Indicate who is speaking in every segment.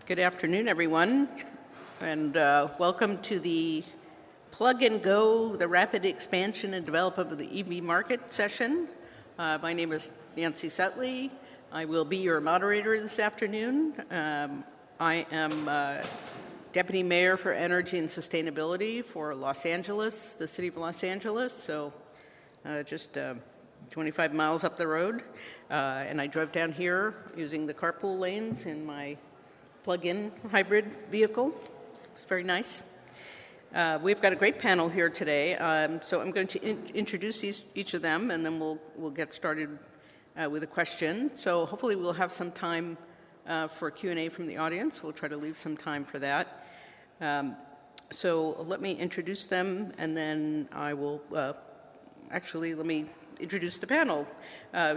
Speaker 1: Good afternoon, everyone, and welcome to the Plug and Go, the Rapid Expansion and Development of the EV Market session. My name is Nancy Sutley. I will be your moderator this afternoon. I am Deputy Mayor for Energy and Sustainability for Los Angeles, the City of Los Angeles, so just 25 miles up the road. And I drove down here using the carpool lanes in my plug-in hybrid vehicle. It's very nice. We've got a great panel here today, so I'm going to introduce each of them, and then we'll get started with a question. So hopefully we'll have some time for Q&A from the audience. We'll try to leave some time for that. So let me introduce them, and then I will let me introduce the panel.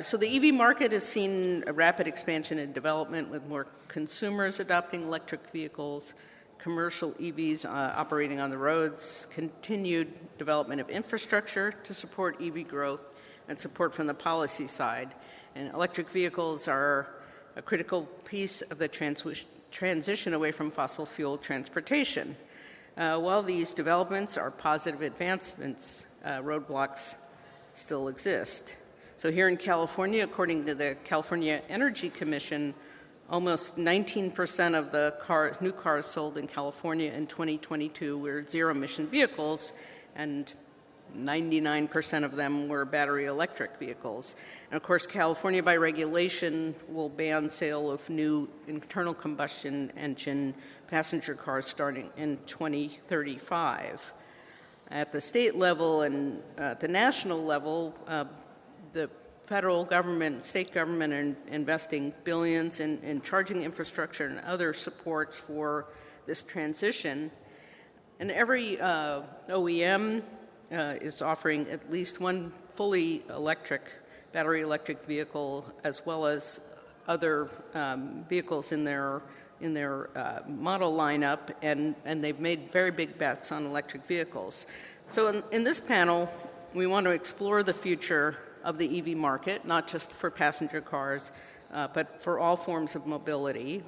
Speaker 1: So the EV market has seen a rapid expansion and development with more consumers adopting electric vehicles, commercial EVs operating on the roads, continued development of infrastructure to support EV growth, and support from the policy side. And electric vehicles are a critical piece of the transition away from fossil fuel transportation. While these developments are positive advancements, roadblocks still exist. So here in California, according to the California Energy Commission, almost 19% of the new cars sold in California in 2022 were zero-emission vehicles, and 99% of them were battery electric vehicles. And of course, California, by regulation, will ban sale of new internal combustion engine passenger cars starting in 2035. At the state level and at the national level, the federal government, state government are investing billions in charging infrastructure and other support for this transition. And every OEM is offering at least one fully electric, battery electric vehicle, as well as other vehicles in their model lineup, and they've made very big bets on electric vehicles. So in this panel, we want to explore the future of the EV market, not just for passenger cars, but for all forms of mobility,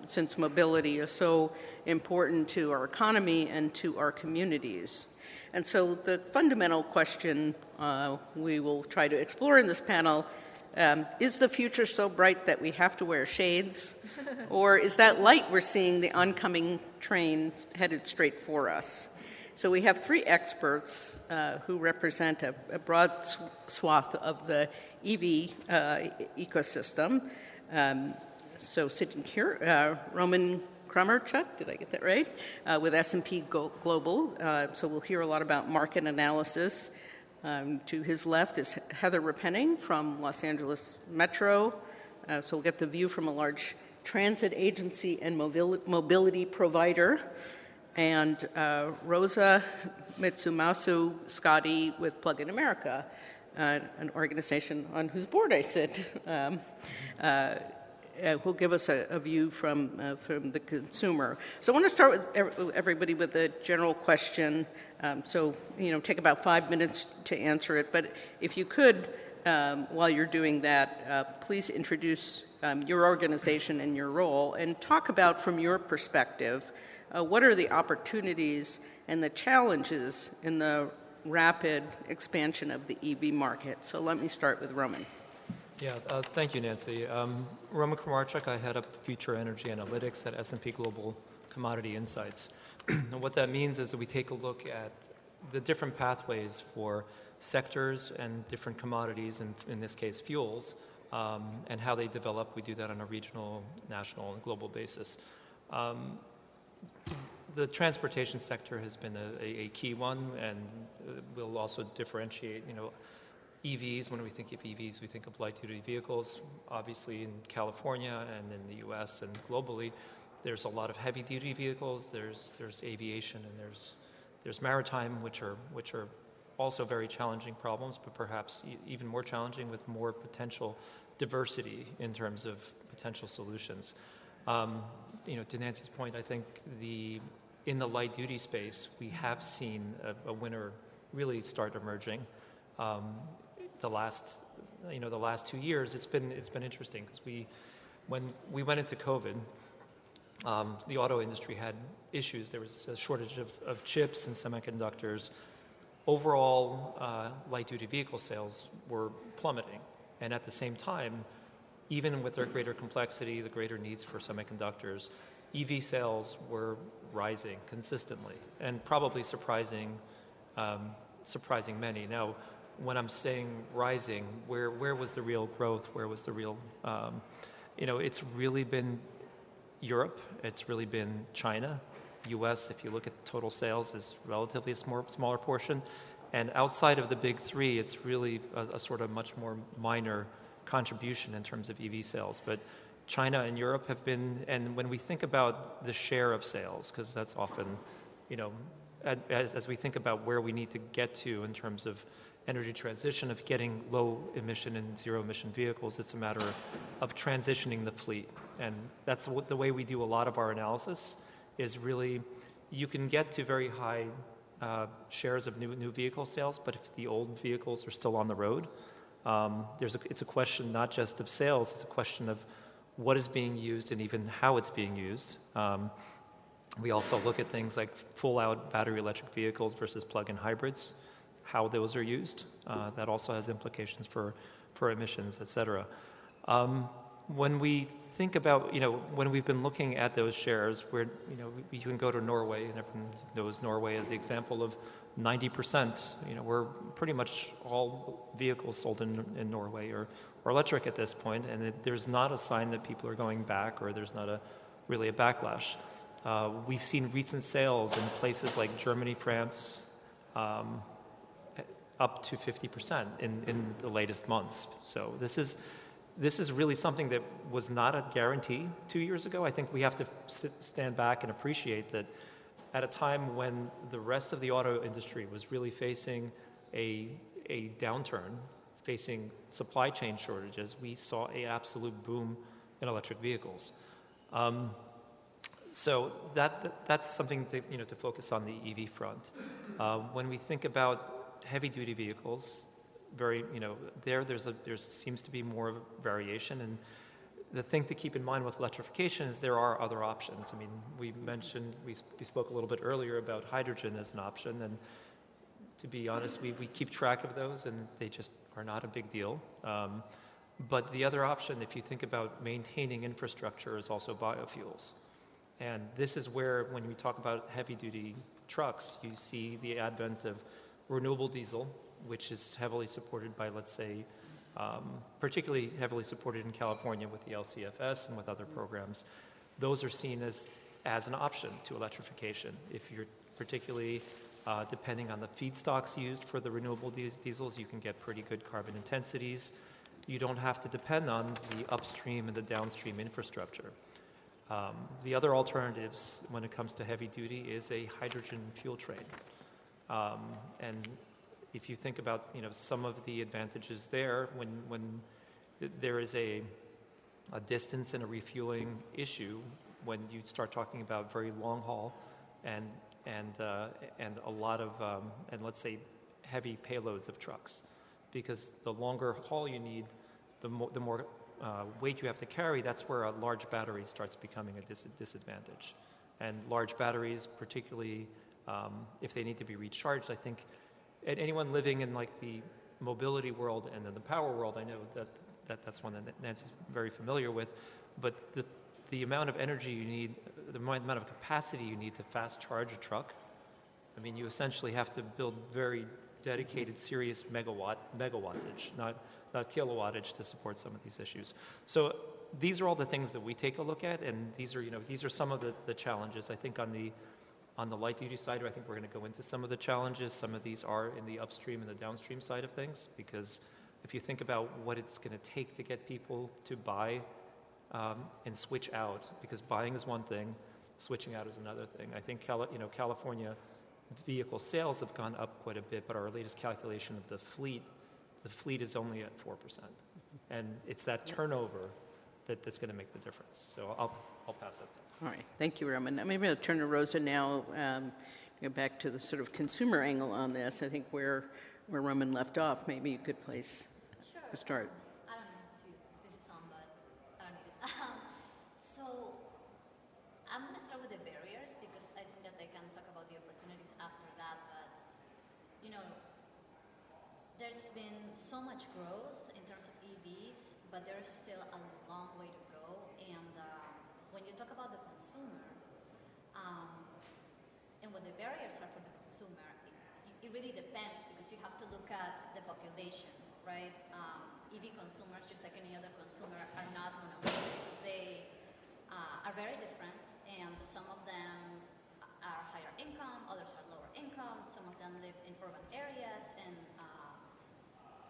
Speaker 1: since mobility is so important to our economy and to our communities. And so the fundamental question we will try to explore in this panel, is the future so bright that we have to wear shades? Or is that light we're seeing the oncoming train headed straight for us? So we have three experts who represent a broad swath of the EV ecosystem. So sitting here, Roman Kramarchuk, did I get that right? With S&P Global. So we'll hear a lot about market analysis. To his left is Heather Repenning from Los Angeles Metro. So we'll get the view from a large transit agency and mobility provider. And Rosa Mitsumasu Scotti with Plug in America, an organization on whose board I sit, who'll give us a view from the consumer. So I want to start with everybody with a general question. So, take about 5 minutes to answer it. But if you could, while you're doing that, please introduce your organization and your role and talk about, from your perspective, what are the opportunities and the challenges in the rapid expansion of the EV market? So let me start with Roman.
Speaker 2: Yeah, thank you, Nancy. Roman Kramarchuk, I head up Future Energy Analytics at S&P Global Commodity Insights. And what that means is that we take a look at the different pathways for sectors and different commodities, and in this case, fuels, and how they develop. We do that on a regional, national, and global basis. The transportation sector has been a key one, and we'll also differentiate, EVs. When we think of EVs, we think of light-duty vehicles. Obviously, in California and in the U.S. and globally, there's a lot of heavy-duty vehicles. There's aviation, and there's maritime, which are also very challenging problems, but perhaps even more challenging with more potential diversity in terms of potential solutions. To Nancy's point, I think in the light-duty space, we have seen a winner really start emerging. The last 2 years, it's been interesting because when we went into COVID, the auto industry had issues. There was a shortage of chips and semiconductors. Overall, light-duty vehicle sales were plummeting. And at the same time, even with their greater complexity, the greater needs for semiconductors, EV sales were rising consistently and probably surprising many. Now, when I'm saying rising, where was the real growth? Where was the real, it's really been Europe. It's really been China. U.S., if you look at total sales, is relatively a smaller portion. And outside of the big three, it's really a sort of much more minor contribution in terms of EV sales. But China and Europe have been, and when we think about the share of sales, because that's often, as we think about where we need to get to in terms of energy transition, of getting low emission and zero emission vehicles, it's a matter of transitioning the fleet. And that's the way we do a lot of our analysis, is really, you can get to very high shares of new vehicle sales, but if the old vehicles are still on the road, it's a question not just of sales, it's a question of what is being used and even how it's being used. We also look at things like full-out battery electric vehicles versus plug-in hybrids, how those are used. That also has implications for emissions, et cetera. When we think about, when we've been looking at those shares, where, we can go to Norway, and everyone knows Norway as the example of 90%. We're pretty much all vehicles sold in Norway are electric at this point, and there's not a sign that people are going back, or there's not really a backlash. We've seen recent sales in places like Germany, France, up to 50% in the latest months. So this is really something that was not a guarantee 2 years ago. I think we have to stand back and appreciate that at a time when the rest of the auto industry was really facing a downturn, facing supply chain shortages, we saw an absolute boom in electric vehicles. So that's something to focus on the EV front. When we think about heavy-duty vehicles, there seems to be more variation, and the thing to keep in mind with electrification is there are other options. I mean, we spoke a little bit earlier about hydrogen as an option, and to be honest, we keep track of those, and they just are not a big deal. But the other option, if you think about maintaining infrastructure, is also biofuels. And this is where, when we talk about heavy-duty trucks, you see the advent of renewable diesel, which is heavily supported by, let's say, particularly heavily supported in California with the LCFS and with other programs. Those are seen as an option to electrification. If you're particularly depending on the feedstocks used for the renewable diesels, you can get pretty good carbon intensities. You don't have to depend on the upstream and the downstream infrastructure. The other alternatives when it comes to heavy duty is a hydrogen fuel train. And if you think about some of the advantages there, when there is a distance and a refueling issue, when you start talking about very long haul and a lot of and let's say heavy payloads of trucks, because the longer haul you need, the more weight you have to carry. That's where a large battery starts becoming a disadvantage. And large batteries, particularly if they need to be recharged, I think anyone living in like the mobility world and in the power world, I know that's one that Nancy's very familiar with, but the amount of energy you need, the amount of capacity you need to fast charge a truck, I mean, you essentially have to build very dedicated, serious megawattage, not kilowattage, to support some of these issues. So these are all the things that we take a look at, and these are some of the challenges. I think on the light duty side, I think we're going to go into some of the challenges. Some of these are in the upstream and the downstream side of things, because if you think about what it's going to take to get people to buy and switch out, because buying is one thing, switching out is another thing. I think California vehicle sales have gone up quite a bit, but our latest calculation of the fleet is only at 4%, and it's that turnover that's going to make the difference. So I'll pass it.
Speaker 1: All right, thank you, Roman. I'm maybe going to turn to Rosa now. Go back to the sort of consumer angle on this. I think where Roman left off, maybe a good place to start.
Speaker 3: I don't know if this is on, but I don't need it. So I'm you know, there's been so much growth in terms of EVs, but there's still a long way to go. And when you talk about the consumer, and what the barriers are for the consumer, it really depends because you have to look at the population, right? EV consumers, just like any other consumer, are not monolithic. They are very different, and some of them are higher income, others are lower income, some of them live in urban areas and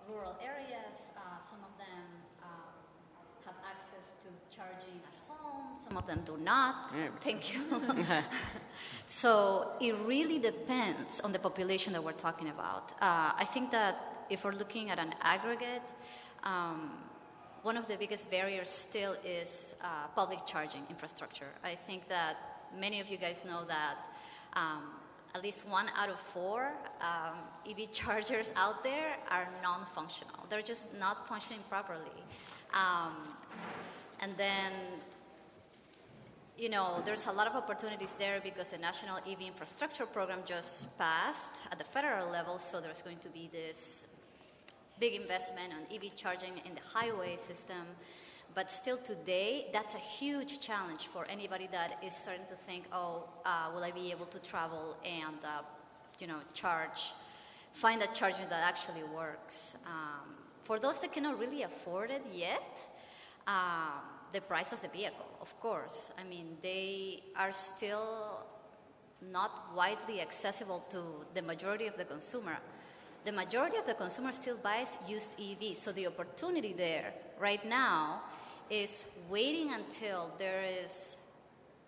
Speaker 3: rural areas, some of them have access to charging at home, some of them do not. Yeah. Thank you. So it really depends on the population that we're talking about. I think that if we're looking at an aggregate, one of the biggest barriers still is public charging infrastructure. I think that many of you guys know that at least 1 out of 4 EV chargers out there are non-functional. They're just not functioning properly. And then, you know, there's a lot of opportunities there because the National EV Infrastructure Program just passed at the federal level, so there's going to be this big investment on EV charging in the highway system. But still today, that's a huge challenge for anybody that is starting to think, oh, will I be able to travel and, you know, find a charger that actually works. For those that cannot really afford it yet, the price of the vehicle, of course. I mean, they are still not widely accessible to the majority of the consumer. The majority of the consumer still buys used EVs, so the opportunity there right now is waiting until there is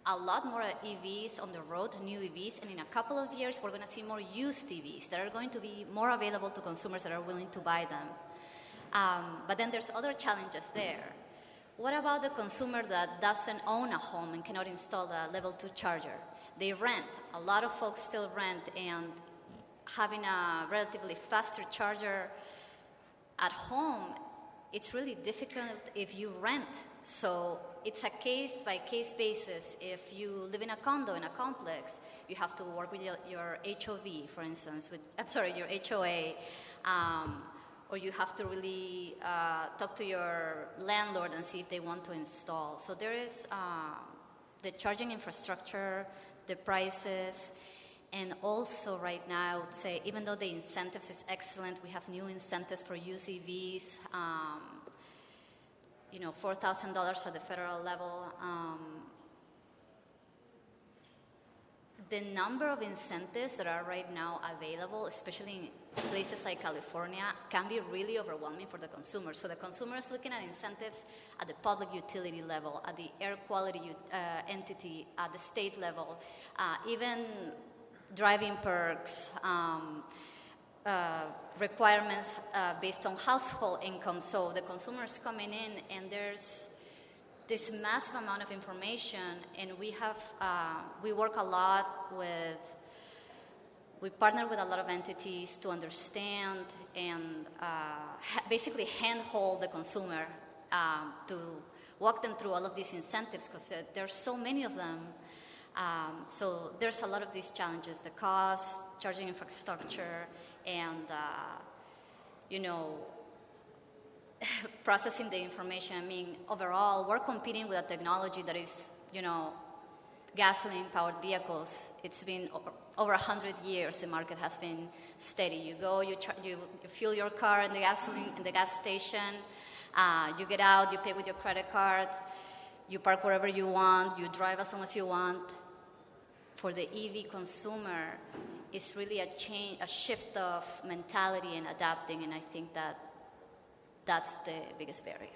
Speaker 3: a lot more EVs on the road, new EVs, and in a couple of years we're going to see more used EVs that are going to be more available to consumers that are willing to buy them. But then there's other challenges there. What about the consumer that doesn't own a home and cannot install a level 2 charger? They rent. A lot of folks still rent, and having a relatively faster charger at home, it's really difficult if you rent. So it's a case-by-case basis. If you live in a condo, in a complex, you have to work with your HOV, for instance, your HOA, or you have to really talk to your landlord and see if they want to install. So there is the charging infrastructure, the prices, and also right now I would say, even though the incentives is excellent, we have new incentives for used EVs, you know, $4,000 at the federal level. The number of incentives that are right now available, especially in places like California, can be really overwhelming for the consumer. So the consumer is looking at incentives at the public utility level, at the air quality entity, at the state level, even driving perks, requirements based on household income. So the consumer is coming in, and there's this massive amount of information, and we work a lot we partner with a lot of entities to understand and basically handhold the consumer to walk them through all of these incentives, because there's so many of them. So there's a lot of these challenges: the cost, charging infrastructure, and you know, processing the information. I mean, overall, we're competing with a technology that is, you know, gasoline-powered vehicles. It's been over 100 years. The market has been steady. You go, you fuel your car in the gas station. You get out, you pay with your credit card. You park wherever you want. You drive as long as you want. For the EV consumer, it's really a shift of mentality and adapting, and I think that's the biggest barrier.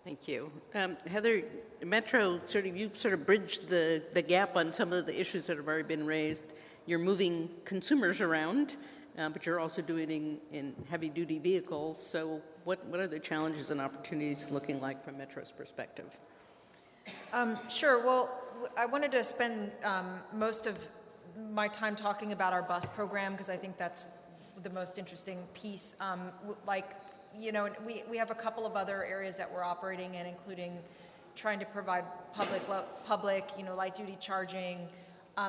Speaker 1: Thank you. Heather, Metro, you bridged the gap on some of the issues that have already been raised. You're moving consumers around, but you're also doing it in heavy-duty vehicles. So what are the challenges and opportunities looking like from Metro's perspective?
Speaker 4: Sure. Well, I wanted to spend most of my time talking about our bus program, because I think that's the most interesting piece. You know, we have a couple of other areas that we're operating in, including trying to provide public, you know, light-duty charging,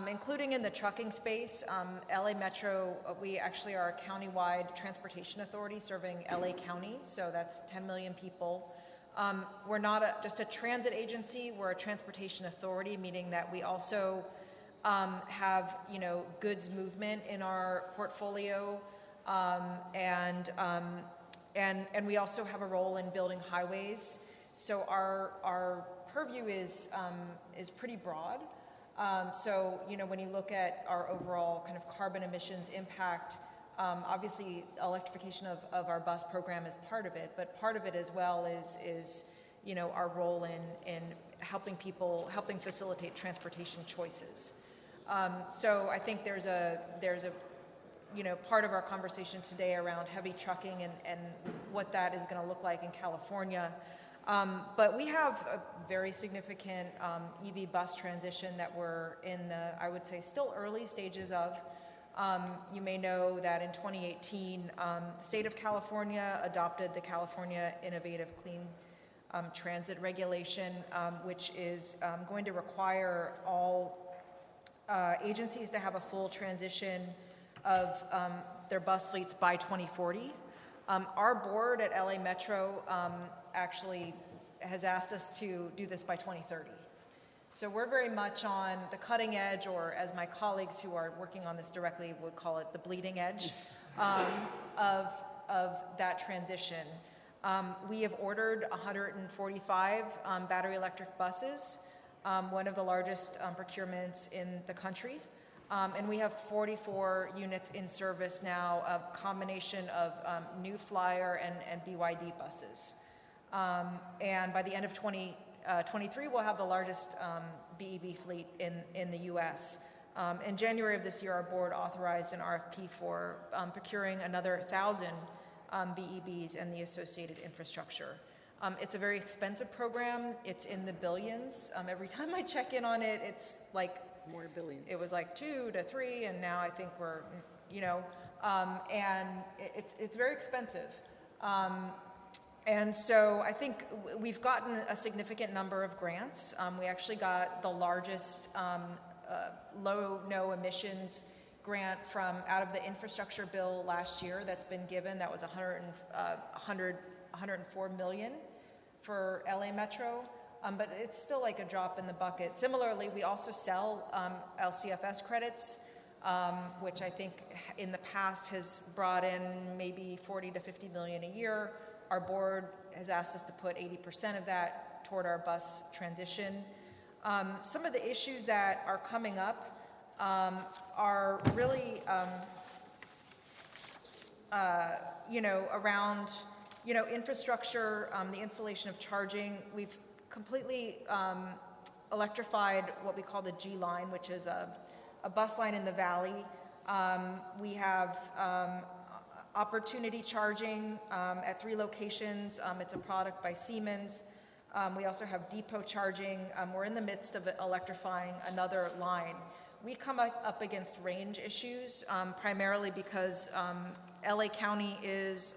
Speaker 4: including in the trucking space. LA Metro, we actually are a countywide transportation authority serving LA County, so that's 10 million people. We're not just a transit agency, we're a transportation authority, meaning that we also have, goods movement in our portfolio, and we also have a role in building highways. So our purview is pretty broad. So, when you look at our overall kind of carbon emissions impact, obviously electrification of our bus program is part of it, but part of it as well is our role in helping facilitate transportation choices. So I think there's a part of our conversation today around heavy trucking and what that is going to look like in California. But we have a very significant EV bus transition that we're in the, I would say, still early stages of. You may know that in 2018, the state of California adopted the California Innovative Clean Transit Regulation, which is going to require all agencies to have a full transition of their bus fleets by 2040. Our board at LA Metro actually has asked us to do this by 2030. So we're very much on the cutting edge, or as my colleagues who are working on this directly would call it, the bleeding edge of that transition. We have ordered 145 battery electric buses, one of the largest procurements in the country. And we have 44 units in service now, a combination of New Flyer and BYD buses. And by the end of 2023, we'll have the largest BEV fleet in the U.S. In January of this year, our board authorized an RFP for procuring another 1,000 BEVs and the associated infrastructure. It's a very expensive program. It's in the billions. Every time I check in on it, it's like
Speaker 1: more billions.
Speaker 4: It was like 2 to 3, and now I think we're, and it's very expensive. And so I think we've gotten a significant number of grants. We actually got the largest no emissions grant from out of the infrastructure bill last year that's been given. That was $104 million for LA Metro. But it's still like a drop in the bucket. Similarly, we also sell LCFS credits, which I think in the past has brought in maybe 40 to 50 million a year. Our board has asked us to put 80% of that toward our bus transition. Some of the issues that are coming up are really, around, infrastructure, the installation of charging. We've completely electrified what we call the G line, which is a bus line in the valley. We have opportunity charging at 3 locations. It's a product by Siemens. We also have depot charging. We're in the midst of electrifying another line. We come up against range issues, primarily because LA County is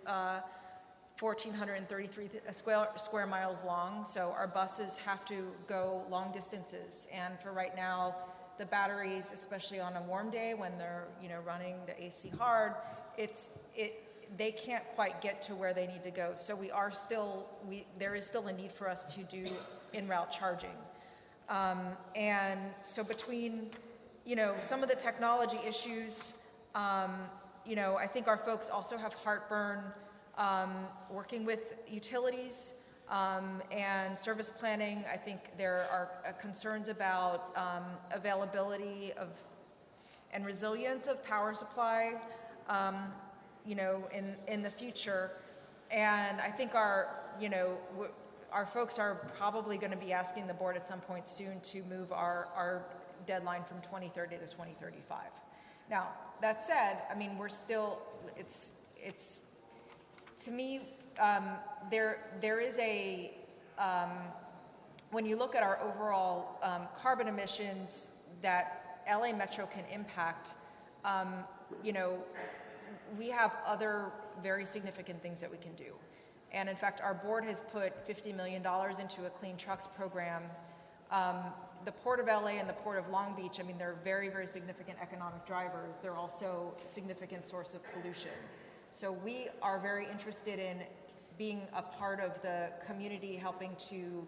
Speaker 4: 1,433 square miles long, so our buses have to go long distances. And for right now, the batteries, especially on a warm day when they're running the AC hard, they can't quite get to where they need to go. So there is still a need for us to do in-route charging. And so between some of the technology issues, I think our folks also have heartburn working with utilities and service planning. I think there are concerns about availability and resilience of power supply, in the future. And I think our folks are probably going to be asking the board at some point soon to move our deadline from 2030 to 2035. Now, that said, I mean, we're still, it's to me, there is a, when you look at our overall carbon emissions that LA Metro can impact, we have other very significant things that we can do. And in fact, our board has put $50 million into a clean trucks program The Port of LA and the Port of Long Beach, I mean, they're very, very significant economic drivers. They're also a significant source of pollution. So we are very interested in being a part of the community helping to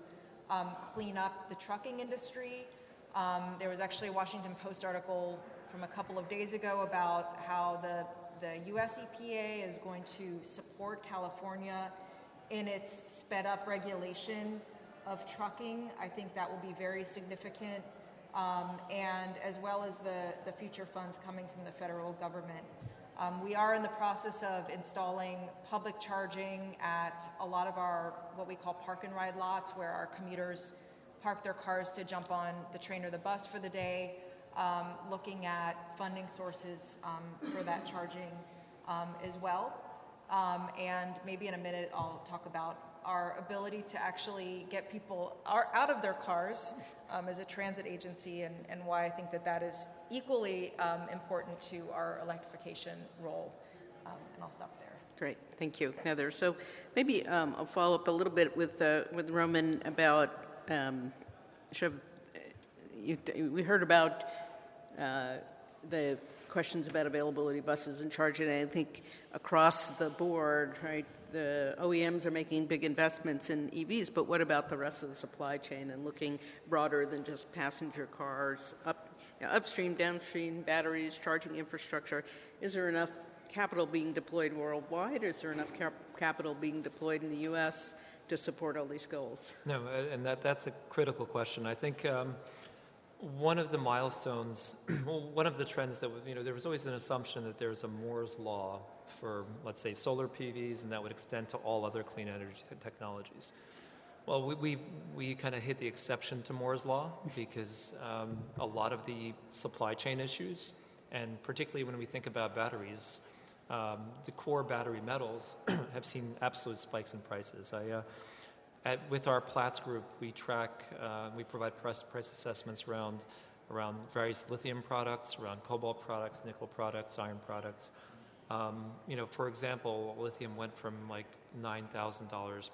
Speaker 4: clean up the trucking industry. There was actually a Washington Post article from a couple of days ago about how the US EPA is going to support California in its sped up regulation of trucking. I think that will be very significant, and as well as the future funds coming from the federal government. We are in the process of installing public charging at a lot of our, what we call park and ride lots, where our commuters park their cars to jump on the train or the bus for the day, looking at funding sources for that charging as well. And maybe in a minute I'll talk about our ability to actually get people out of their cars as a transit agency, and why I think that is equally important to our electrification role. And I'll stop there.
Speaker 1: Great, thank you, Heather. So maybe I'll follow up a little bit with Roman about we heard about the questions about availability of buses and charging. And I think across the board, right, the OEMs are making big investments in EVs, but what about the rest of the supply chain and looking broader than just passenger cars, upstream, downstream, batteries, charging infrastructure? Is there enough capital being deployed worldwide? Is there enough capital being deployed in the U.S. to support all these goals?
Speaker 2: No, and that's a critical question. I think one of the milestones, one of the trends that was, there was always an assumption that there's a Moore's law for, let's say, solar PVs, and that would extend to all other clean energy technologies. Well, we kind of hit the exception to Moore's law because a lot of the supply chain issues, and particularly when we think about batteries, the core battery metals have seen absolute spikes in prices. With our Platts group, we track, we provide price assessments around various lithium products, around cobalt products, nickel products, iron products. For example, lithium went from like $9,000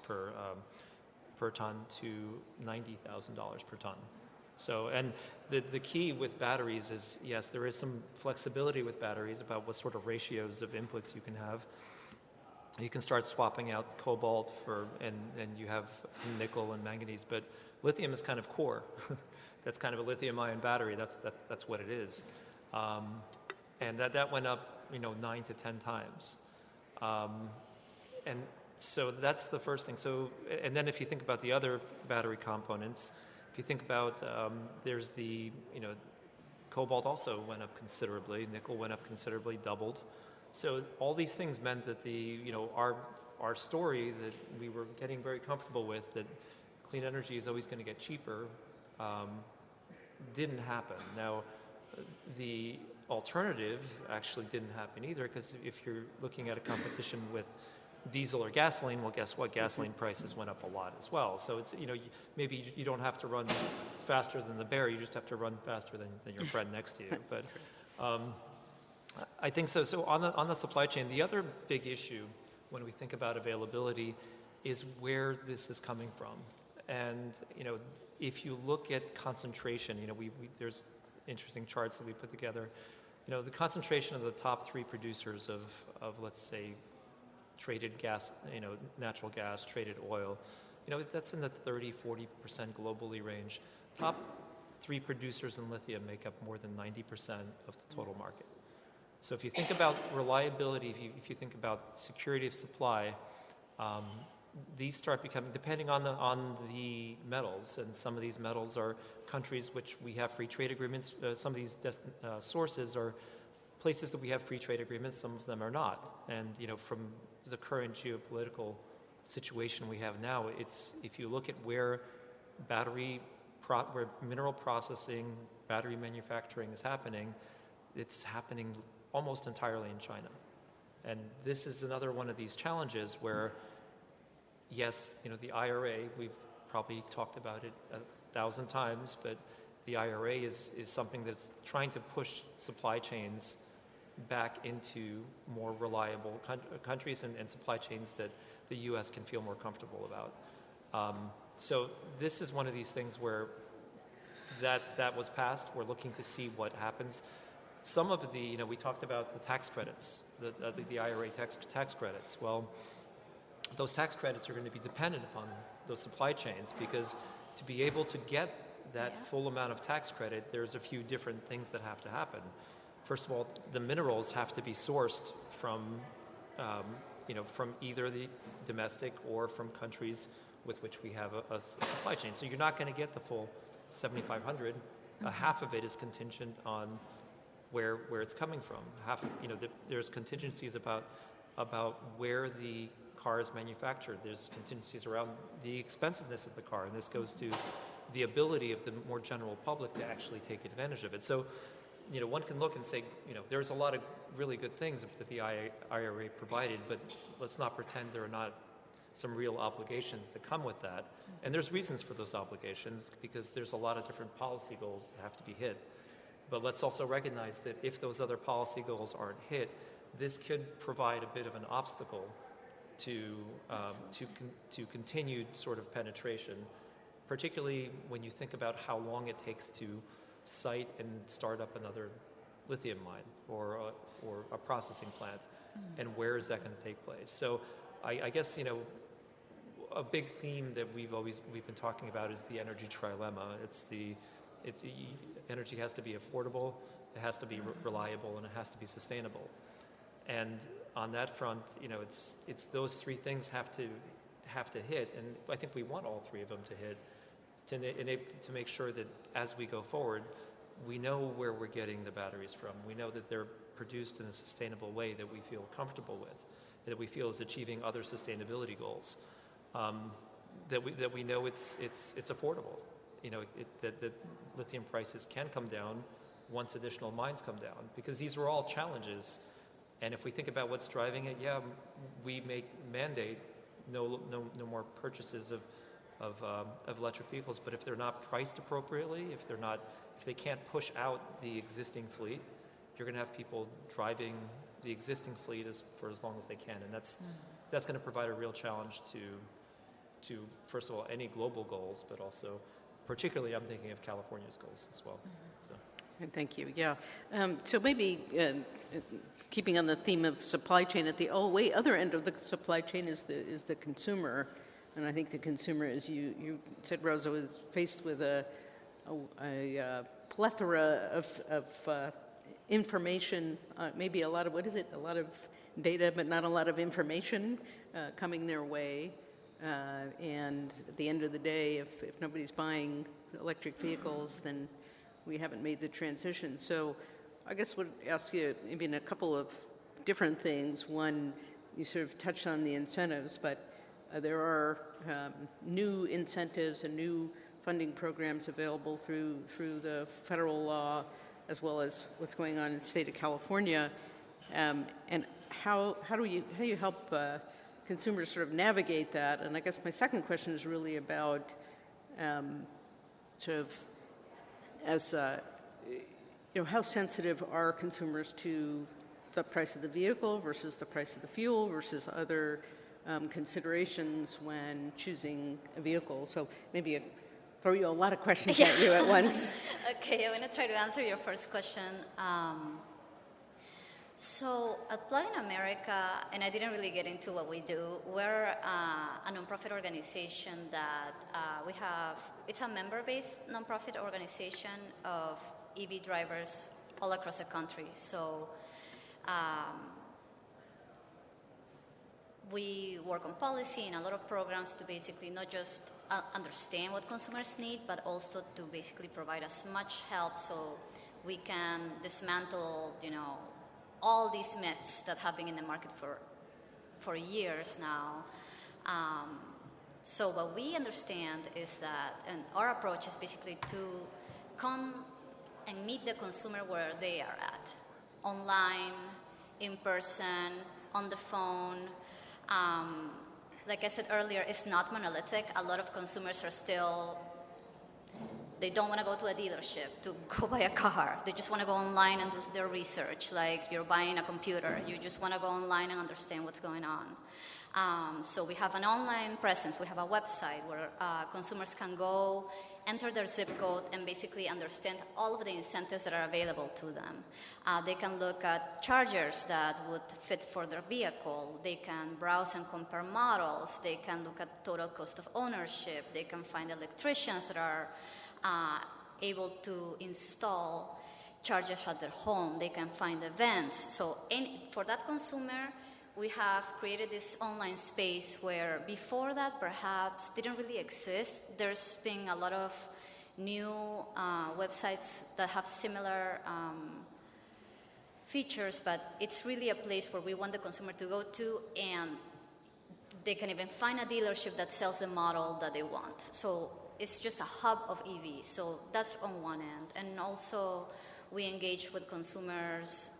Speaker 2: per ton to $90,000 per ton. So, and the key with batteries is, yes, there is some flexibility with batteries about what sort of ratios of inputs you can have. You can start swapping out cobalt and you have nickel and manganese, but lithium is kind of core. That's kind of a lithium-ion battery. That's what it is, and that went up 9 to 10 times, and so that's the first thing. So, and then if you think about the other battery components, if you think about there's the cobalt also went up considerably, nickel went up considerably, doubled. So all these things meant that our story that we were getting very comfortable with, that clean energy is always going to get cheaper, didn't happen. Now, the alternative actually didn't happen either, because if you're looking at a competition with diesel or gasoline, well, guess what? Gasoline prices went up a lot as well. So it's, maybe you don't have to run faster than the bear, you just have to run faster than your friend next to you. But I think so. So on the supply chain, the other big issue when we think about availability is where this is coming from. And if you look at concentration, there's interesting charts that we put together. The concentration of the top 3 producers of let's say traded gas, natural gas, traded oil, that's in the 30-40% globally range. Top 3 producers in lithium make up more than 90% of the total market. So if you think about reliability, if you think about security of supply, these start becoming, depending on the metals, and some of these metals are countries which we have free trade agreements. Some of these sources are places that we have free trade agreements. Some of them are not. And from the current geopolitical situation we have now, it's, if you look at where where mineral processing, battery manufacturing is happening, it's happening almost entirely in China. And this is another one of these challenges where, yes, the IRA, we've probably talked about it 1,000 times, but the IRA is something that's trying to push supply chains back into more reliable countries and supply chains that the U.S. can feel more comfortable about. So this is one of these things where that was passed. We're looking to see what happens. Some of the, we talked about the tax credits, the IRA tax credits. Well, those tax credits are going to be dependent upon those supply chains, because to be able to get that full amount of tax credit, there's a few different things that have to happen. First of all, the minerals have to be sourced from, from either the domestic or from countries with which we have a supply chain. So you're not going to get the full 7,500. Half of it is contingent on where it's coming from. Half, there's contingencies about where the car is manufactured. There's contingencies around the expensiveness of the car, and this goes to the ability of the more general public to actually take advantage of it. So, one can look and say, there's a lot of really good things that the IRA provided, but let's not pretend there are not some real obligations that come with that. And there's reasons for those obligations, because there's a lot of different policy goals that have to be hit. But let's also recognize that if those other policy goals aren't hit, this could provide a bit of an obstacle to continued sort of penetration, particularly when you think about how long it takes to site and start up another lithium mine or a processing plant, and where is that going to take place? So I guess, a big theme that we've been talking about is the energy trilemma. Energy has to be affordable, it has to be reliable, and it has to be sustainable. And on that front, it's those three things have to hit, and I think we want all three of them to hit to make sure that as we go forward, we know where we're getting the batteries from. We know that they're produced in a sustainable way that we feel comfortable with, that we feel is achieving other sustainability goals, that we know it's affordable. That lithium prices can come down once additional mines come down, because these are all challenges. And if we think about what's driving it, we mandate no more purchases of electric vehicles. But if they're not priced appropriately, if they can't push out the existing fleet, you're going to have people driving the existing fleet for as long as they can, and that's going to provide a real challenge to first of all any global goals, but also particularly I'm thinking of California's goals as well. So.
Speaker 1: Thank you. Yeah. So maybe keeping on the theme of supply chain, at the other end of the supply chain is the consumer, and I think the consumer, as you said, Rosa, was faced with a plethora of information, maybe a lot of a lot of data, but not a lot of information coming their way. And at the end of the day, if nobody's buying electric vehicles, then we haven't made the transition. So I guess would ask you maybe in a couple of different things. One, you sort of touched on the incentives, but there are new incentives and new funding programs available through the federal law, as well as what's going on in the state of California. And how do you help consumers sort of navigate that? And I guess my second question is really about sort of as how sensitive are consumers to the price of the vehicle versus the price of the fuel versus other considerations when choosing a vehicle. So maybe throw you a lot of questions at you at once.
Speaker 3: Okay, I'm going to try to answer your first question. So at Plug in America, and I didn't really get into what we do, we're a nonprofit organization that it's a member-based nonprofit organization of EV drivers all across the country. So we work on policy and a lot of programs to basically not just understand what consumers need, but also to basically provide as much help so we can dismantle, all these myths that have been in the market for years now. So what we understand is that, and our approach is basically to come and meet the consumer where they are at, online, in person, on the phone. Like I said earlier, it's not monolithic. A lot of consumers are still, they don't want to go to a dealership to go buy a car. They just want to go online and do their research. Like you're buying a computer. You just want to go online and understand what's going on. So we have an online presence. We have a website where consumers can go enter their zip code and basically understand all of the incentives that are available to them. They can look at chargers that would fit for their vehicle. They can browse and compare models. They can look at total cost of ownership. They can find electricians that are able to install chargers at their home. They can find events. So for that consumer, we have created this online space where before that perhaps didn't really exist. There's been a lot of new websites that have similar features, but it's really a place where we want the consumer to go to, and they can even find a dealership that sells the model that they want. So it's just a hub of EVs. So that's on one end. And also we engage with consumers,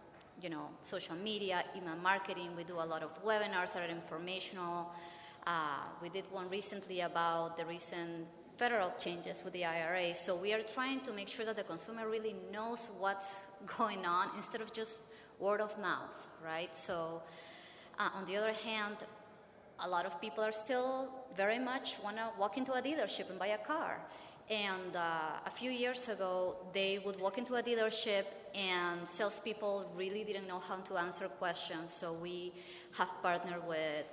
Speaker 3: social media, email marketing. We do a lot of webinars that are informational. We did one recently about the recent federal changes with the IRA. So we are trying to make sure that the consumer really knows what's going on instead of just word of mouth, right? So on the other hand, a lot of people are still very much want to walk into a dealership and buy a car. And a few years ago, they would walk into a dealership and salespeople really didn't know how to answer questions. So we have partnered with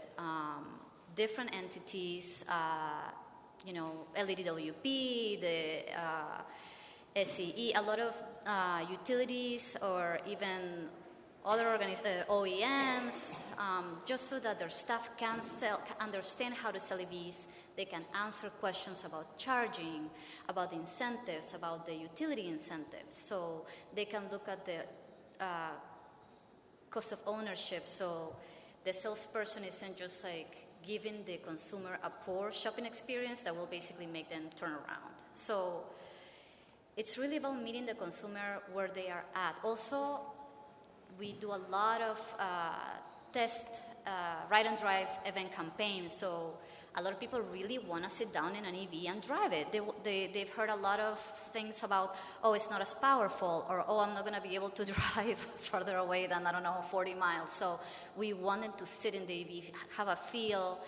Speaker 3: different entities, LEDWP, the SCE, a lot of utilities, or even other OEMs, just so that their staff can understand how to sell EVs. They can answer questions about charging, about the incentives, about the utility incentives. So they can look at the cost of ownership. So the salesperson isn't just like giving the consumer a poor shopping experience that will basically make them turn around. So it's really about meeting the consumer where they are at. Also, we do a lot of test ride and drive event campaigns. So a lot of people really want to sit down in an EV and drive it. They've heard a lot of things about, it's not as powerful, or, I'm not going to be able to drive further away than, 40 miles. So we wanted to sit in the EV, have a feel.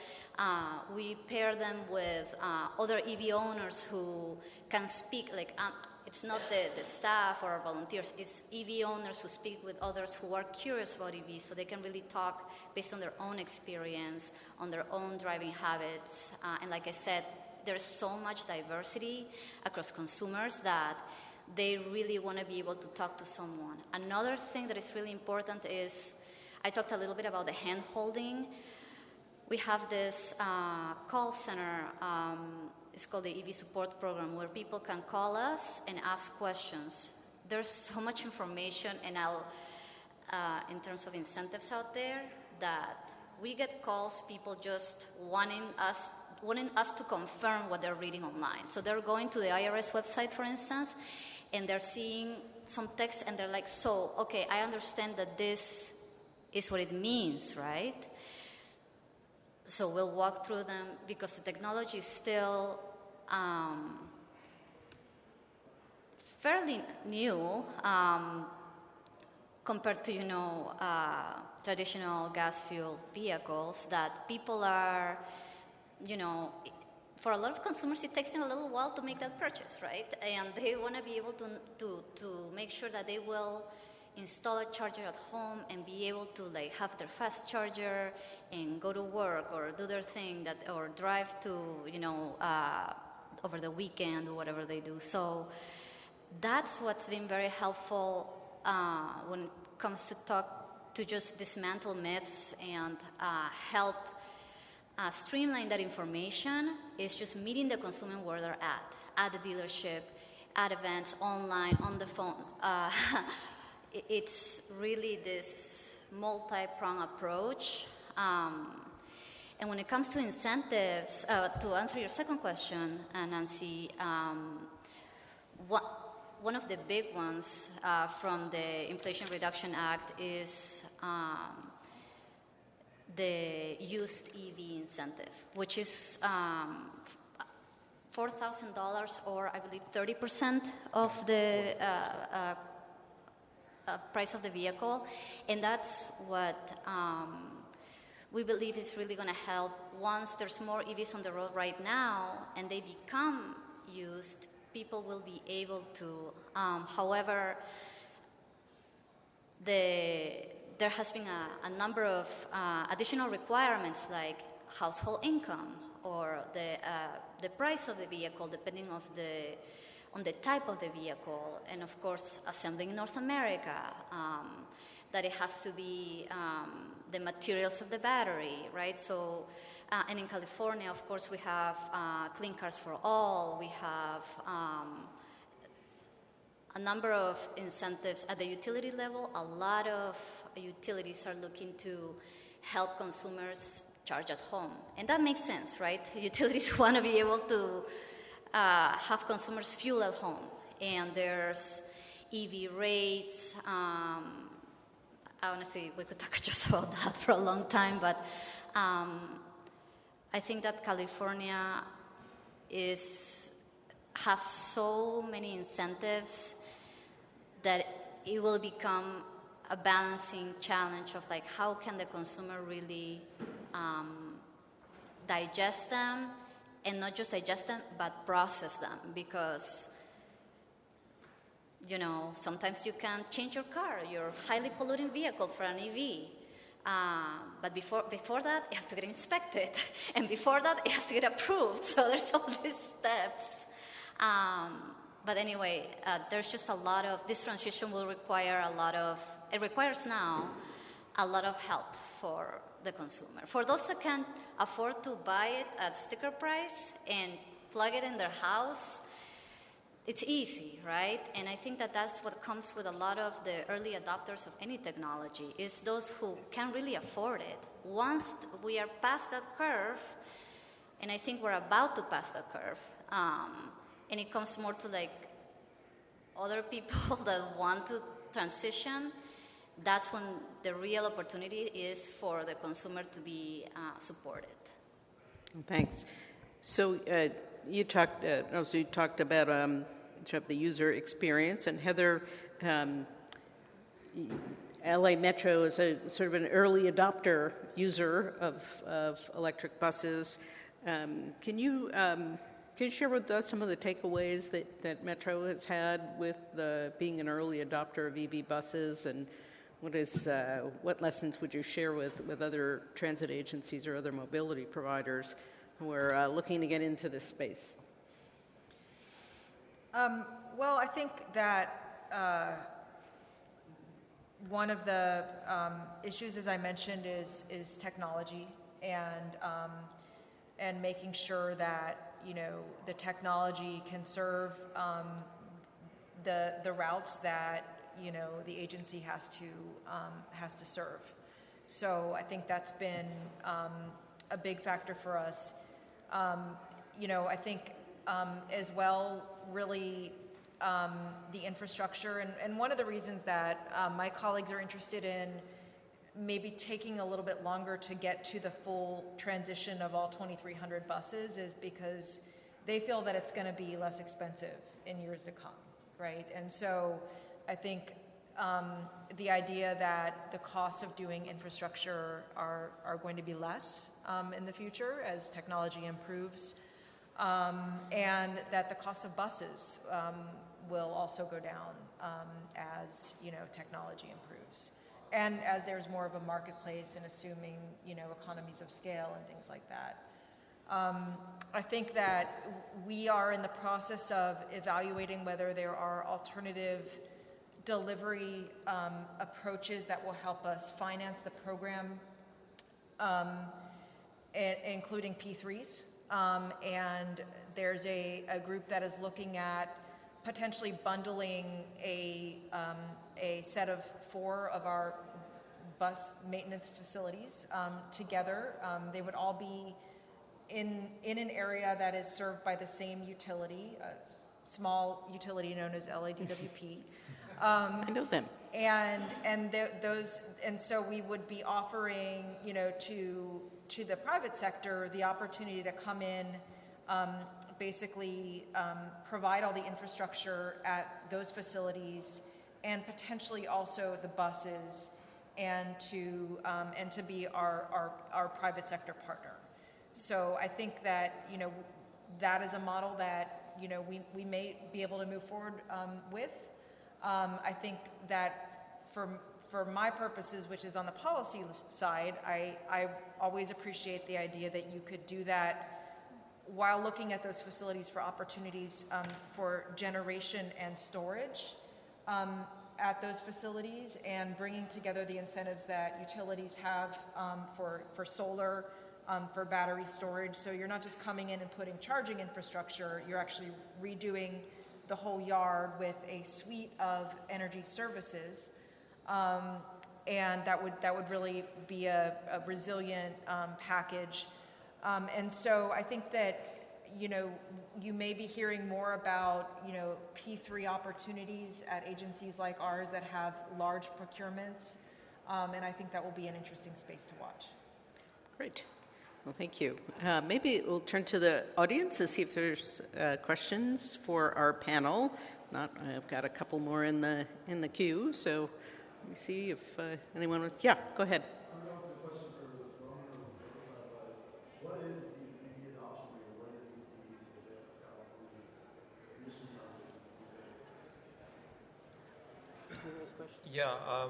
Speaker 3: We pair them with other EV owners who can speak, it's not the staff or volunteers, it's EV owners who speak with others who are curious about EVs, so they can really talk based on their own experience, on their own driving habits. And like I said, there's so much diversity across consumers that they really want to be able to talk to someone. Another thing that is really important is, I talked a little bit about the hand-holding. We have this call center, it's called the EV Support Program, where people can call us and ask questions. There's so much information and in terms of incentives out there, that we get calls, people just wanting us to confirm what they're reading online. So they're going to the IRS website, for instance, and they're seeing some text and they're like, okay, I understand that this is what it means, right? So we'll walk through them because the technology is still fairly new compared to, traditional gas-fueled vehicles, that people are, for a lot of consumers, it takes them a little while to make that purchase, right? And they want to be able to make sure that they will install a charger at home and be able to have their fast charger and go to work or do their thing or drive to over the weekend or whatever they do. So that's what's been very helpful when it comes to just dismantle myths and help streamline that information, is just meeting the consumer where they're at the dealership, at events, online, on the phone. It's really this multi-pronged approach. And when it comes to incentives, to answer your second question, Nancy, one of the big ones from the Inflation Reduction Act is the used EV incentive, which is $4,000, or I believe 30% of the price of the vehicle. And that's what we believe is really going to help. Once there's more EVs on the road right now and they become used, people will be able to. However, there has been a number of additional requirements like household income or the price of the vehicle depending on the type of the vehicle, and of course assembling in North America, that it has to be the materials of the battery, right? So, and in California, of course, we have Clean Cars for All, we have a number of incentives at the utility level. A lot of utilities are looking to help consumers charge at home. And that makes sense, right? Utilities want to be able to have consumers fuel at home. And there's EV rates. Honestly, we could talk just about that for a long time, but I think that California has so many incentives that it will become a balancing challenge of like how can the consumer really digest them, and not just digest them but process them, because sometimes you can change your car, your highly polluting vehicle, for an EV. But before that, it has to get inspected. And before that, it has to get approved. So there's all these steps. But anyway, there's just this transition will require it requires now a lot of help for the consumer. For those that can afford to buy it at sticker price and plug it in their house, it's easy, right? And I think that that's what comes with a lot of the early adopters of any technology, is those who can really afford it. Once we are past that curve, and I think we're about to pass that curve, and it comes more to like other people that want to transition, that's when the real opportunity is for the consumer to be supported.
Speaker 1: Thanks. So you talked about sort of the user experience, and Heather, LA Metro is a sort of an early adopter user of electric buses. Can you share with us some of the takeaways that Metro has had with being an early adopter of EV buses, and what lessons would you share with other transit agencies or other mobility providers who are looking to get into this space?
Speaker 4: Well, I think that one of the issues, as I mentioned, is technology, and making sure that the technology can serve the routes that the agency has to serve. So I think that's been a big factor for us. I think as well, really the infrastructure, and one of the reasons that my colleagues are interested in maybe taking a little bit longer to get to the full transition of all 2,300 buses is because they feel that it's going to be less expensive in years to come, right? And so I think the idea that the costs of doing infrastructure are going to be less in the future as technology improves, and that the cost of buses will also go down as technology improves, and as there's more of a marketplace, and assuming economies of scale and things like that. I think that we are in the process of evaluating whether there are alternative delivery approaches that will help us finance the program, including P3s. And there's a group that is looking at potentially bundling a set of 4 of our bus maintenance facilities together. They would all be in an area that is served by the same utility, a small utility known as LADWP.
Speaker 1: I know them.
Speaker 4: And so we would be offering, to the private sector the opportunity to come in, basically provide all the infrastructure at those facilities, and potentially also the buses, and to be our private sector partner. So I think that that is a model that we may be able to move forward with. I think that for my purposes, which is on the policy side, I always appreciate the idea that you could do that while looking at those facilities for opportunities for generation and storage at those facilities, and bringing together the incentives that utilities have for solar, for battery storage. So you're not just coming in and putting charging infrastructure, you're actually redoing the whole yard with a suite of energy services. And that would really be a resilient package. And so I think that, you may be hearing more about, P3 opportunities at agencies like ours that have large procurements. And I think that will be an interesting space to watch.
Speaker 1: Great. Well, thank you. Maybe we'll turn to the audience to see if there's questions for our panel. I've got a couple more in the queue, so let me see if anyone would. Yeah, go ahead.
Speaker 5: I don't know if it's a question for Roman or Rosa, but what is the EV adoption rate? What does it need to be to get California's emission targets?
Speaker 2: Yeah,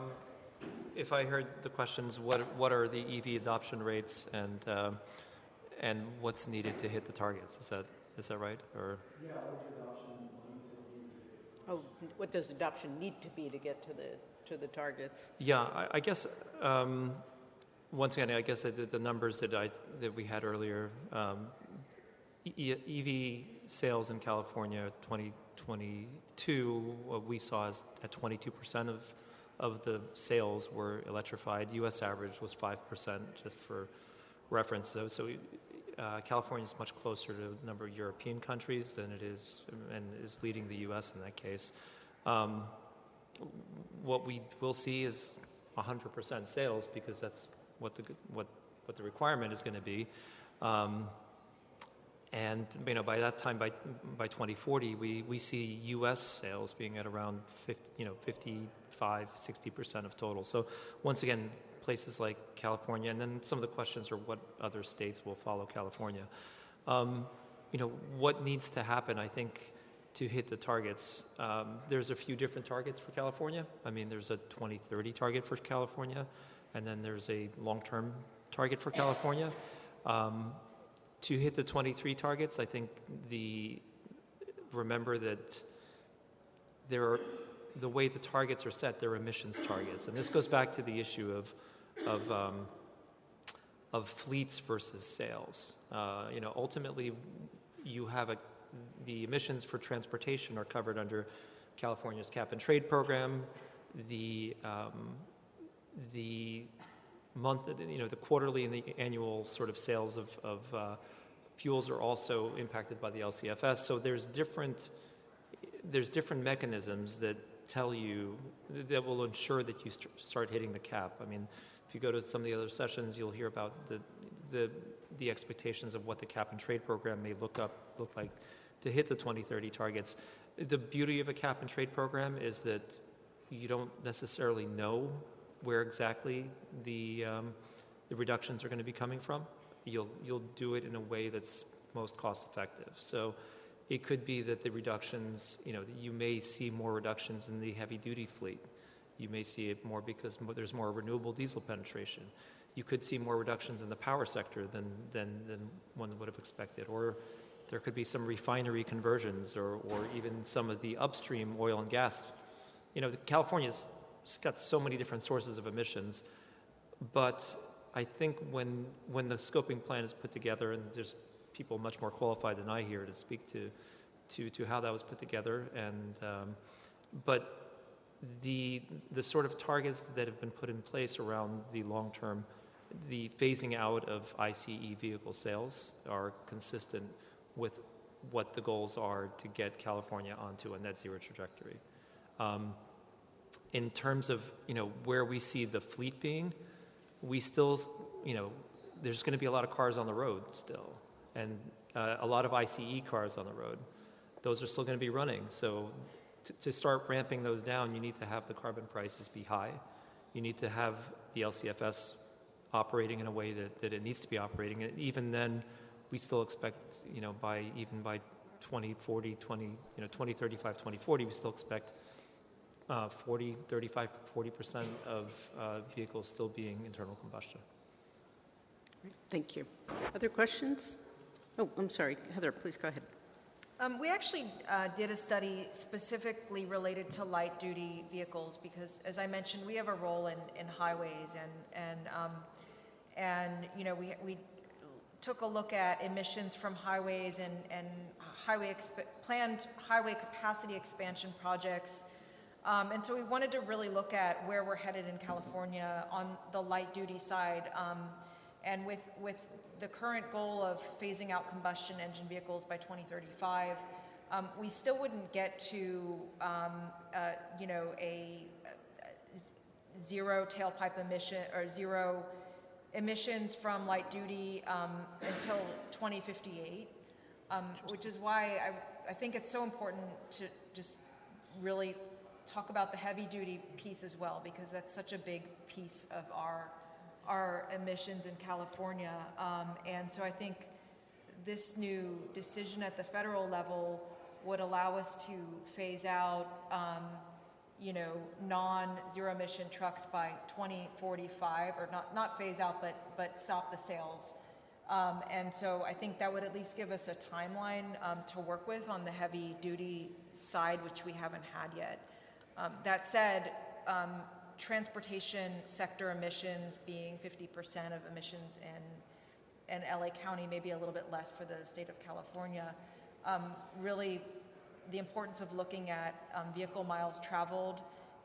Speaker 2: if I heard the questions, what are the EV adoption rates and what's needed to hit the targets? Is that right? Or
Speaker 5: Yeah, what's the adoption need to be?
Speaker 1: Oh, what does adoption need to be to get to the targets?
Speaker 2: yeah, I guess once again, I guess the numbers that we had earlier, EV sales in California 2022, what we saw is at 22% of the sales were electrified. U.S. average was 5%, just for reference. So California is much closer to a number of European countries than it is, and is leading the U.S. in that case. What we will see is 100% sales, because that's what the requirement is going to be. And by that time, by 2040, we see U.S. sales being at around 55-60% of total. So once again, places like California, and then some of the questions are what other states will follow California. What needs to happen, I think, to hit the targets. There's a few different targets for California. There's a 2030 target for California, and then there's a long-term target for California. To hit the 23 targets, I think remember that the way the targets are set, they're emissions targets, and this goes back to the issue of fleets versus sales. Ultimately, you have the emissions for transportation are covered under California's cap and trade program. The quarterly and the annual sort of sales of fuels are also impacted by the LCFS. So there's different mechanisms that tell you that will ensure that you start hitting the cap. If you go to some of the other sessions, you'll hear about the expectations of what the cap and trade program may look like to hit the 2030 targets. The beauty of a cap and trade program is that you don't necessarily know where exactly the reductions are going to be coming from. You'll do it in a way that's most cost effective. So it could be that the reductions, you may see more reductions in the heavy duty fleet. You may see it more because there's more renewable diesel penetration. You could see more reductions in the power sector than one would have expected. Or there could be some refinery conversions or even some of the upstream oil and gas. California's got so many different sources of emissions, but I think when the scoping plan is put together, and there's people much more qualified than I here to speak to how that was put together, but the sort of targets that have been put in place around the long term, the phasing out of ICE vehicle sales are consistent with what the goals are to get California onto a net zero trajectory. In terms of where we see the fleet being, we still there's going to be a lot of cars on the road still, and a lot of ICE cars on the road. Those are still going to be running. So to start ramping those down, you need to have the carbon prices be high. You need to have the LCFS operating in a way that it needs to be operating. And even then, we still expect, by 2040, 2035, 2040, we still expect 40% of vehicles still being internal combustion.
Speaker 1: Thank you. Other questions? Oh, I'm sorry. Heather, please go ahead.
Speaker 4: We actually did a study specifically related to light-duty vehicles because, as I mentioned, we have a role in highways, and we took a look at emissions from highways and planned highway capacity expansion projects. And so we wanted to really look at where we're headed in California on the light-duty side. And with the current goal of phasing out combustion engine vehicles by 2035, we still wouldn't get to, a zero tailpipe emission or zero emissions from light duty until 2058, which is why I think it's so important to just really talk about the heavy duty piece as well, because that's such a big piece of our emissions in California. And so I think this new decision at the federal level would allow us to phase out, non-zero emission trucks by 2045, or not phase out, but stop the sales. And so I think that would at least give us a timeline to work with on the heavy duty side, which we haven't had yet. That said, transportation sector emissions being 50% of emissions in LA County, maybe a little bit less for the state of California, really the importance of looking at vehicle miles traveled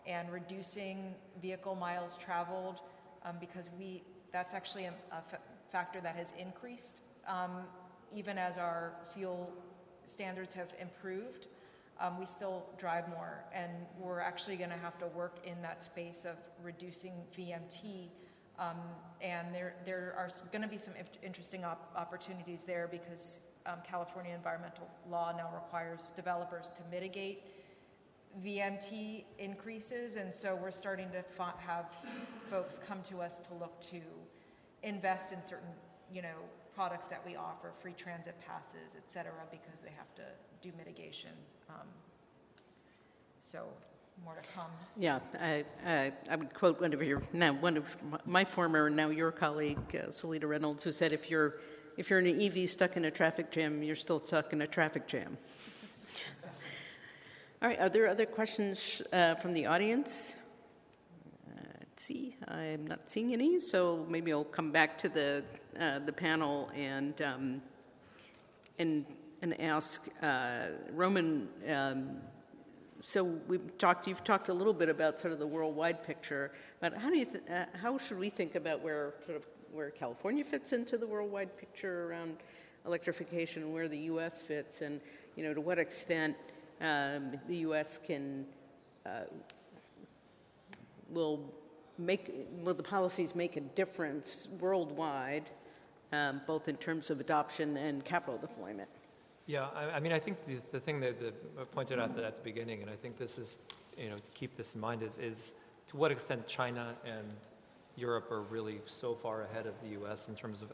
Speaker 4: and reducing vehicle miles traveled, because that's actually a factor that has increased even as our fuel standards have improved. We still drive more, and we're actually going to have to work in that space of reducing VMT, and there are going to be some interesting opportunities there, because California environmental law now requires developers to mitigate VMT increases, and so we're starting to have folks come to us to look to invest in certain, products that we offer, free transit passes, et cetera, because they have to do mitigation. So more to come.
Speaker 1: Yeah, I would quote one of my former, now your colleague, Selita Reynolds, who said, if you're in an EV stuck in a traffic jam, you're still stuck in a traffic jam. All right, are there other questions from the audience? Let's see, I'm not seeing any, so maybe I'll come back to the panel and ask Roman. So you've talked a little bit about sort of the worldwide picture, but how should we think about where California fits into the worldwide picture around electrification, and where the U.S. fits, and to what extent the U.S. will the policies make a difference worldwide, both in terms of adoption and capital deployment?
Speaker 2: Yeah, I think the thing that I pointed out at the beginning, and I think this is, to keep this in mind, is to what extent China and Europe are really so far ahead of the U.S. in terms of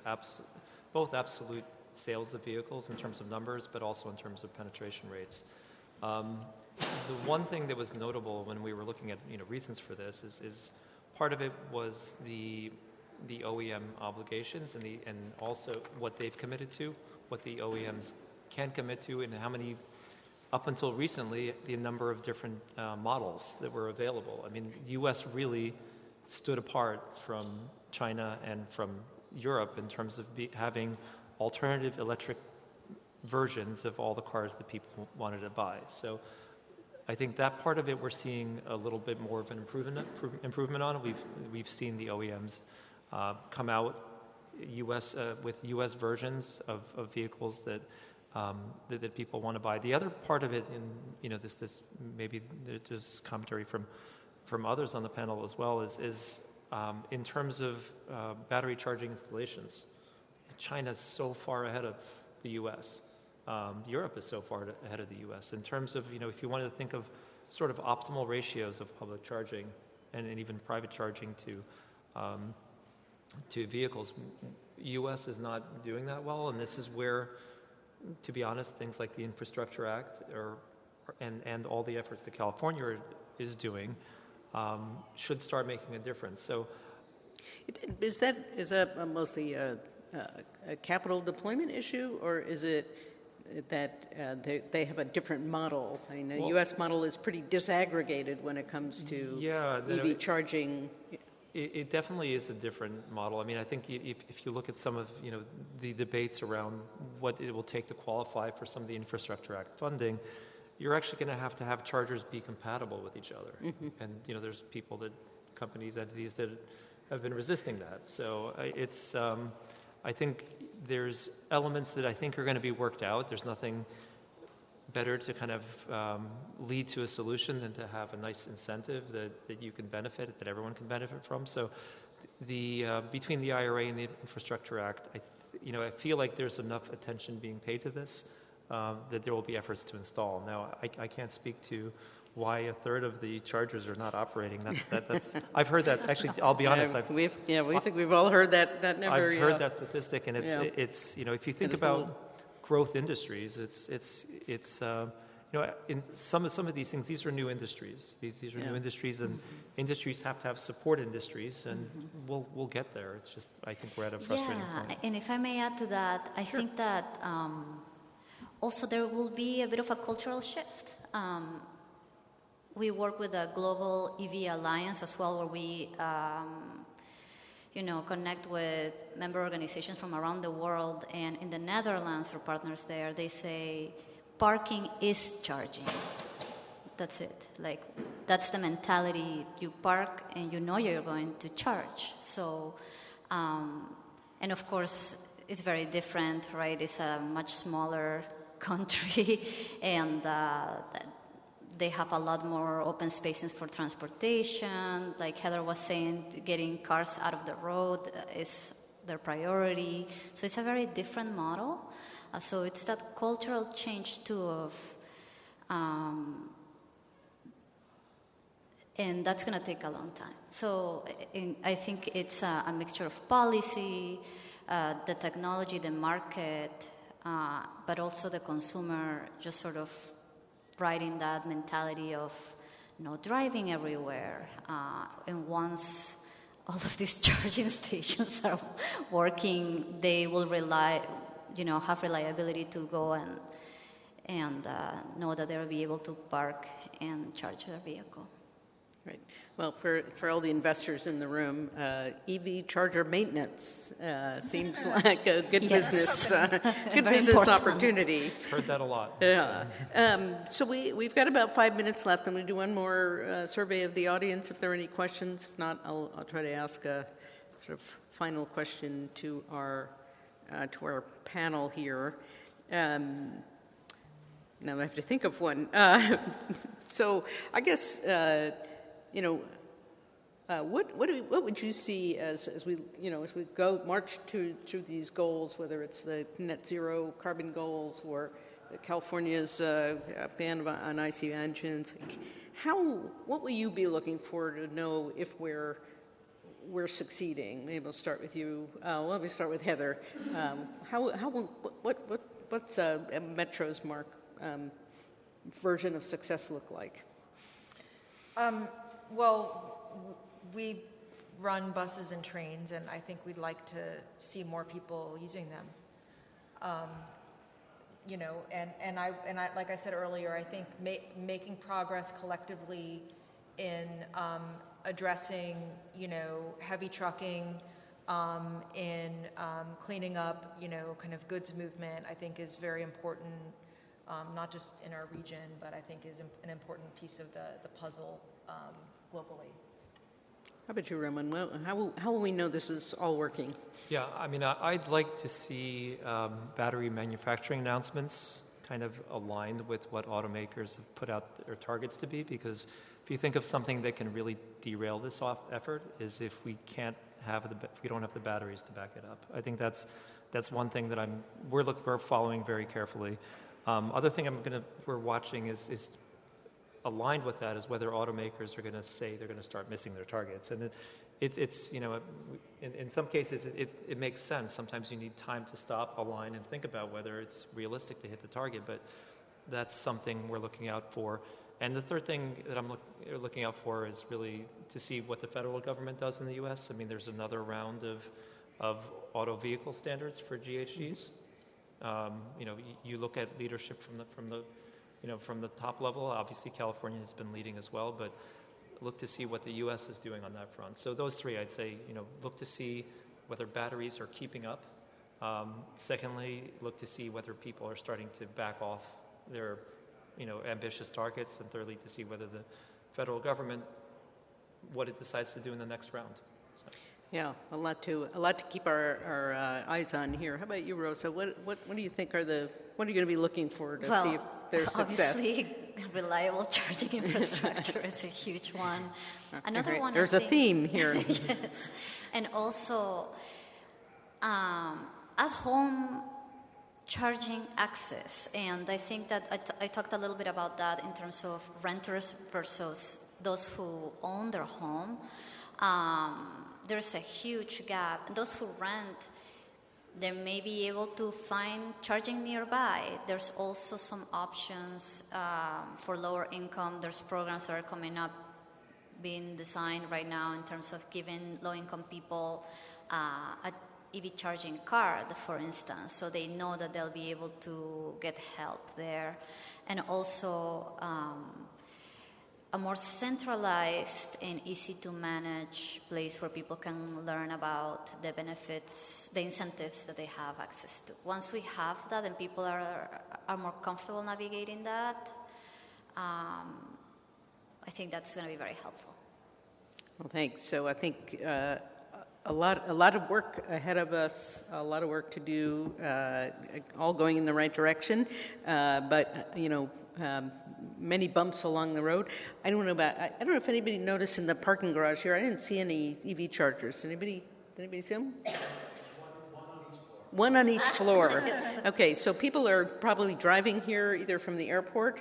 Speaker 2: both absolute sales of vehicles in terms of numbers, but also in terms of penetration rates. The one thing that was notable when we were looking at reasons for this is part of it was the OEM obligations and also what they've committed to, what the OEMs can commit to, and how many, up until recently, the number of different models that were available. I mean, the U.S. really stood apart from China and from Europe in terms of having alternative electric versions of all the cars that people wanted to buy. So I think that part of it we're seeing a little bit more of an improvement on. We've seen the OEMs come out with U.S. versions of vehicles that people want to buy. The other part of it, and this maybe there's commentary from others on the panel as well, is in terms of battery charging installations. China's so far ahead of the U.S. Europe is so far ahead of the U.S. in terms of, if you wanted to think of sort of optimal ratios of public charging and even private charging to vehicles, U.S. is not doing that well, and this is where to be honest, things like the Infrastructure Act and all the efforts that California is doing should start making a difference. So,
Speaker 1: Is that mostly a capital deployment issue, or is it that they have a different model? I mean, the U.S. model is pretty disaggregated when it comes to EV charging.
Speaker 2: It definitely is a different model. I mean, I think if you look at some of the debates around what it will take to qualify for some of the Infrastructure Act funding, you're actually going to have chargers be compatible with each other. Mm-hmm. And there's people companies, entities that have been resisting that. So I think there's elements that I think are going to be worked out. There's nothing better to kind of lead to a solution than to have a nice incentive that you can benefit, that everyone can benefit from. So between the IRA and the Infrastructure Act, I feel like there's enough attention being paid to this that there will be efforts to install. Now, I can't speak to why a third of the chargers are not operating. That's I've heard that. Actually, I'll be honest.
Speaker 1: We think we've all heard that number.
Speaker 2: I've heard that statistic, and it's if you think about growth industries, it's in some of these things, these are new industries. These are new industries, and industries have to have support industries, and we'll get there. It's just I think we're at a frustrating point.
Speaker 3: And if I may add to that, I think that also there will be a bit of a cultural shift. We work with a global EV alliance as well, where we, connect with member organizations from around the world. And in the Netherlands, our partners there, they say parking is charging. That's it. Like, that's the mentality. You park and you're going to charge. So, and of course, it's very different, right? It's a much smaller country, and they have a lot more open spaces for transportation. Like Heather was saying, getting cars out of the road is their priority. So it's a very different model. So it's that cultural change too of, and that's going to take a long time. So I think it's a mixture of policy, the technology, the market, but also the consumer just sort of riding that mentality of driving everywhere. And once all of these charging stations are working, they will have reliability to go and know that they'll be able to park and charge their vehicle.
Speaker 1: Right. Well, for all the investors in the room, EV charger maintenance seems like a good business opportunity.
Speaker 2: Heard that a lot.
Speaker 1: Yeah. So we've got about 5 minutes left. I'm going to do one more survey of the audience if there are any questions. If not, I'll try to ask a sort of final question to our panel here. Now I have to think of one. So I guess. What would you see as we go march through these goals, whether it's the net zero carbon goals or California's ban on IC engines? What will you be looking for to know if we're succeeding? Maybe we'll start with you. Let me start with Heather. What's Metro's version of success look like?
Speaker 4: Well, we run buses and trains, and I think we'd like to see more people using them. And I like I said earlier, I think making progress collectively in addressing, heavy trucking, in cleaning up, kind of goods movement, I think is very important. Not just in our region, but I think is an important piece of the puzzle globally.
Speaker 1: How about you, Roman? Well, how will we know this is all working?
Speaker 2: Yeah, I mean, I'd like to see battery manufacturing announcements kind of aligned with what automakers have put out their targets to be, because if you think of something that can really derail this effort is if we don't have the batteries to back it up. I think that's one thing that we're following very carefully. Other thing we're watching is aligned with that is whether automakers are going to say they're going to start missing their targets. And it's in some cases, it makes sense. Sometimes you need time to stop, align, and think about whether it's realistic to hit the target, but that's something we're looking out for. And the third thing that I'm looking out for is really to see what the federal government does in the U.S. I mean, there's another round of auto vehicle standards for GHGs. You look at leadership from the top level. Obviously, California has been leading as well, but look to see what the U.S. is doing on that front. So those three, I'd say, look to see whether batteries are keeping up. Secondly, look to see whether people are starting to back off their ambitious targets, and thirdly, to see whether the federal government, what it decides to do in the next round. So.
Speaker 1: Yeah, a lot to keep our eyes on here. How about you, Rosa? What do you think what are you going to be looking for to see if there's success?
Speaker 3: Obviously, reliable charging infrastructure is a huge one. Another
Speaker 1: Right.
Speaker 3: one.
Speaker 1: There's a theme here.
Speaker 3: Yes, and also at home charging access, and I think that I talked a little bit about that in terms of renters versus those who own their home. There's a huge gap. Those who rent, they may be able to find charging nearby. There's also some options for lower income. There's programs that are coming up, being designed right now in terms of giving low-income people a EV charging card, for instance, so they know that they'll be able to get help there. And also a more centralized and easy to manage place where people can learn about the benefits, the incentives that they have access to. Once we have that and people are more comfortable navigating that, I think that's going to be very helpful.
Speaker 1: Well, thanks. So I think a lot of work ahead of us, a lot of work to do, all going in the right direction, but many bumps along the road. I don't know if anybody noticed in the parking garage here. I didn't see any EV chargers. Did anybody see them? One on each floor. Okay, so people are probably driving here either from the airport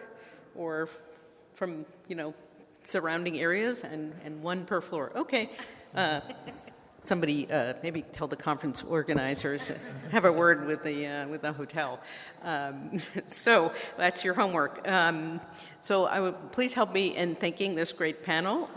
Speaker 1: or from surrounding areas, and one per floor. Okay. Somebody maybe tell the conference organizers, have a word with the hotel. So that's your homework. So I would please help me in thanking this great panel.